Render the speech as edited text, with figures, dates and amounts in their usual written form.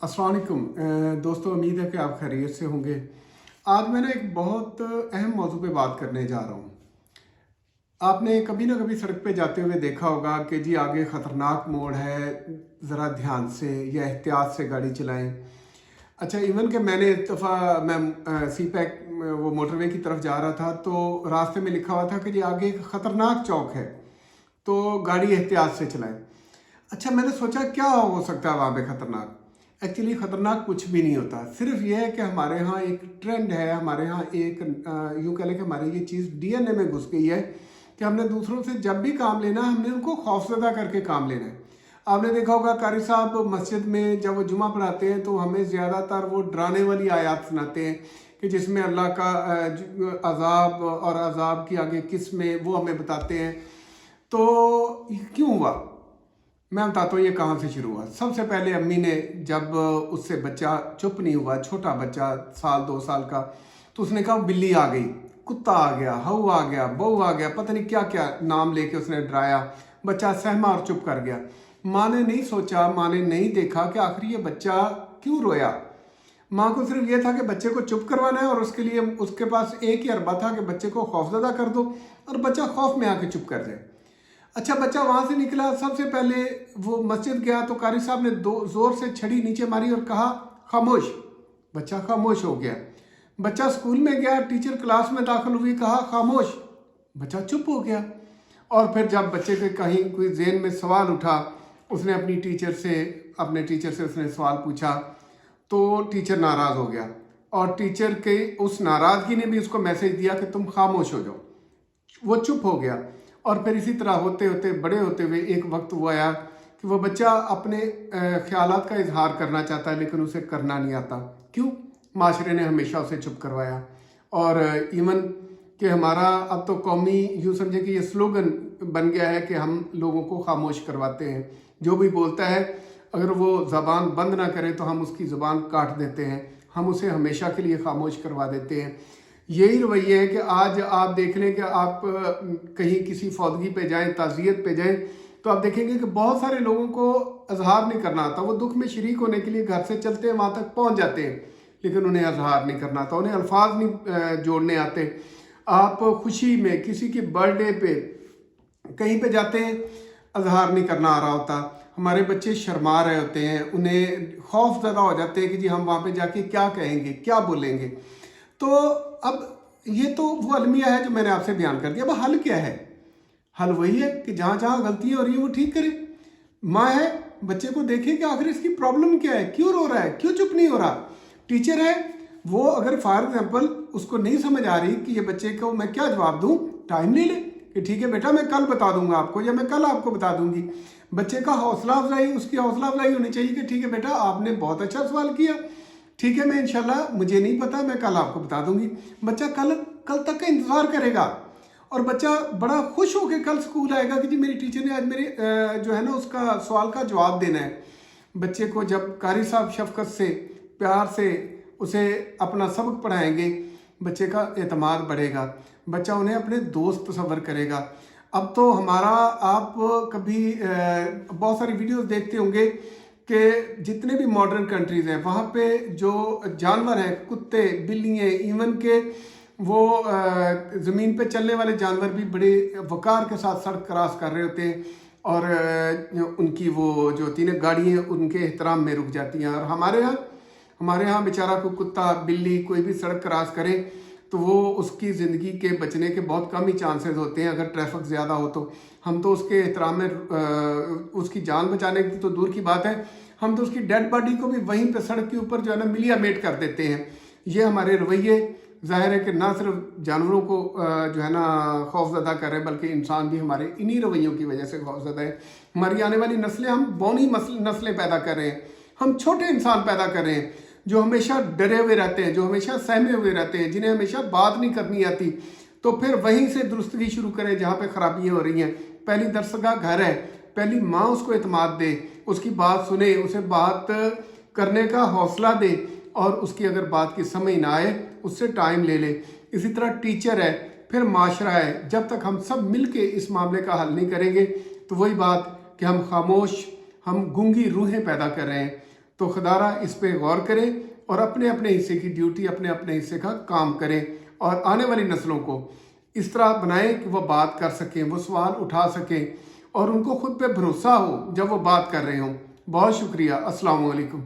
अस्सलाम वालेकुम दोस्तों, उम्मीद है कि आप खैरियत से होंगे। आज मैं एक बहुत अहम मौजू पे बात करने जा रहा हूँ। आपने कभी ना कभी सड़क पे जाते हुए देखा होगा कि जी आगे ख़तरनाक मोड़ है, ज़रा ध्यान से या एहतियात से गाड़ी चलाएं। अच्छा, इवन कि मैंने एक दफ़ा मैं सी पैक वो मोटरवे की तरफ जा रहा था, तो रास्ते में लिखा हुआ था कि जी आगे एक ख़तरनाक चौक है, तो गाड़ी एहतियात से चलाएं। अच्छा, मैंने सोचा क्या हो सकता है वहाँ पे ख़तरनाक। एक्चुअली ख़तरनाक कुछ भी नहीं होता, सिर्फ ये है कि हमारे यहाँ एक ट्रेंड है, हमारे यहाँ एक यूँ कह लें कि हमारी ये चीज़ डीएनए में घुस गई है कि हमने दूसरों से जब भी काम लेना है हमने उनको खौफजदा करके काम लेना है। आपने देखा होगा कारी साहब मस्जिद में जब वो जुमा पढ़ाते हैं तो हमें ज़्यादातर वो डराने वाली आयत सुनाते हैं कि जिसमें अल्लाह का अजाब और अजाब की आगे किस्में वो हमें बताते हैं। तो क्यों हुआ, मैं बताता हूँ ये कहाँ से शुरू हुआ। सबसे पहले अम्मी ने जब उससे बच्चा चुप नहीं हुआ, छोटा बच्चा 1-2 साल का, तो उसने कहा बिल्ली आ गई, कुत्ता आ गया, हऊ आ गया, बहू आ गया, पता नहीं क्या क्या नाम लेके उसने डराया। बच्चा सहमा और चुप कर गया। माँ ने नहीं सोचा, माँ ने नहीं देखा कि आखिर ये बच्चा क्यों रोया। माँ को सिर्फ ये था कि बच्चे को चुप करवाना है और उसके लिए उसके पास एक ही अरबा था कि बच्चे को खौफजदा कर दो और बच्चा खौफ में आके चुप कर जाए। अच्छा, बच्चा वहाँ से निकला, सबसे पहले वो मस्जिद गया तो कारी साहब ने ज़ोर से छड़ी नीचे मारी और कहा खामोश। बच्चा खामोश हो गया। बच्चा स्कूल में गया, टीचर क्लास में दाखिल हुई, कहा खामोश, बच्चा चुप हो गया। और फिर जब बच्चे के कहीं कोई ज़हन में सवाल उठा, उसने अपने टीचर से उसने सवाल पूछा तो टीचर नाराज़ हो गया और टीचर के उस नाराज़गी ने भी उसको मैसेज दिया कि तुम खामोश हो जाओ। वो चुप हो गया। और फिर इसी तरह होते होते बड़े होते हुए एक वक्त वो आया कि वो बच्चा अपने ख्यालात का इजहार करना चाहता है लेकिन उसे करना नहीं आता। क्यों? माशरे ने हमेशा उसे चुप करवाया। और इवन कि हमारा अब तो कौमी यूँ समझे कि ये स्लोगन बन गया है कि हम लोगों को खामोश करवाते हैं। जो भी बोलता है अगर वो ज़बान बंद ना करे तो हम उसकी ज़बान काट देते हैं, हम उसे हमेशा के लिए खामोश करवा देते हैं। यही रवैया है कि आज आप देख लें कि आप कहीं किसी फौतगी पे जाएं, ताज़ियत पे जाएं, तो आप देखेंगे कि बहुत सारे लोगों को इजहार नहीं करना आता। वो दुख में शरीक होने के लिए घर से चलते हैं, वहाँ तक पहुँच जाते हैं, लेकिन उन्हें इजहार नहीं करना आता, उन्हें अल्फाज नहीं जोड़ने आते। आप खुशी में किसी के बर्थडे पे कहीं पे जाते हैं, इजहार नहीं करना आ रहा होता। हमारे बच्चे शर्मा रहे होते हैं, उन्हें खौफ ज़्यादा हो जाते हैं कि जी हम वहाँ पे जाके क्या कहेंगे, क्या बोलेंगे। तो अब ये तो वो अलमिया है जो मैंने आपसे बयान कर दिया। अब हल क्या है? हल वही है कि जहाँ जहाँ गलतियाँ हो रही है वो ठीक करे। माँ है, बच्चे को देखे कि आखिर इसकी प्रॉब्लम क्या है, क्यों रो रहा है, क्यों चुप नहीं हो रहा। टीचर है, वो अगर फॉर एग्जाम्पल उसको नहीं समझ आ रही कि ये बच्चे को मैं क्या जवाब दूँ, टाइम ले ले कि ठीक है बेटा मैं कल बता दूंगा आपको या मैं कल आपको बता दूंगी। बच्चे का हौसला अफजाई, उसकी हौसला अफजाई होनी चाहिए कि ठीक है बेटा आपने बहुत अच्छा सवाल किया, ठीक है मैं इंशाल्लाह, मुझे नहीं पता, मैं कल आपको बता दूंगी। बच्चा कल तक का इंतज़ार करेगा और बच्चा बड़ा खुश होकर कल स्कूल आएगा कि जी मेरी टीचर ने आज मेरे जो है ना उसका सवाल का जवाब देना है। बच्चे को जब कारी साहब शफकत से, प्यार से उसे अपना सबक पढ़ाएंगे, बच्चे का एतमाद बढ़ेगा, बच्चा उन्हें अपने दोस्त तस्वर करेगा। अब तो हमारा आप कभी बहुत सारी वीडियोस देखते होंगे कि जितने भी मॉडर्न कंट्रीज़ हैं वहाँ पे जो जानवर हैं, कुत्ते, बिल्लियाँ, इवन के वो ज़मीन पे चलने वाले जानवर भी बड़े वक़ार के साथ सड़क क्रॉस कर रहे होते हैं और उनकी वो जो होती है गाड़ियाँ उनके एहतराम में रुक जाती हैं। और हमारे यहाँ बेचारा कोई कुत्ता, बिल्ली कोई भी सड़क क्रॉस करे तो वो उसकी ज़िंदगी के बचने के बहुत कम ही चांसेस होते हैं अगर ट्रैफिक ज़्यादा हो तो। हम तो उसके एहतराम में उसकी जान बचाने की तो दूर की बात है, हम तो उसकी डेड बॉडी को भी वहीं पे सड़क के ऊपर जो है ना मिलिया मेट कर देते हैं। ये हमारे रवैये ज़ाहिर है कि ना सिर्फ जानवरों को जो है ना खौफज़दा कर रहे हैं बल्कि इंसान भी हमारे इन्हीं रवैयों की वजह से खौफज़दा है। हमारी आने वाली नस्लें, हम बौनी नस्लें पैदा कर रहे हैं, हम छोटे इंसान पैदा कर रहे हैं जो हमेशा डरे हुए रहते हैं, जो हमेशा सहमे हुए रहते हैं, जिन्हें हमेशा बात नहीं करनी आती। तो फिर वहीं से दुरुस्तगी शुरू करें जहाँ पे खराबियाँ हो रही हैं। पहली दरसगाह घर है, पहली माँ उसको एतमाद दे, उसकी बात सुने, उसे बात करने का हौसला दे और उसकी अगर बात की समझ ना आए उससे टाइम ले ले। इसी तरह टीचर है, फिर माशरा है। जब तक हम सब मिल के इस मामले का हल नहीं करेंगे तो वही बात कि हम खामोश, हम गूंगी रूहें पैदा कर रहे हैं। तो खुदारा इस पे गौर करें और अपने अपने हिस्से की ड्यूटी, अपने अपने हिस्से का काम करें और आने वाली नस्लों को इस तरह बनाएं कि वो बात कर सकें, वो सवाल उठा सकें और उनको खुद पे भरोसा हो जब वो बात कर रहे हों। बहुत शुक्रिया। अस्सलाम वालेकुम।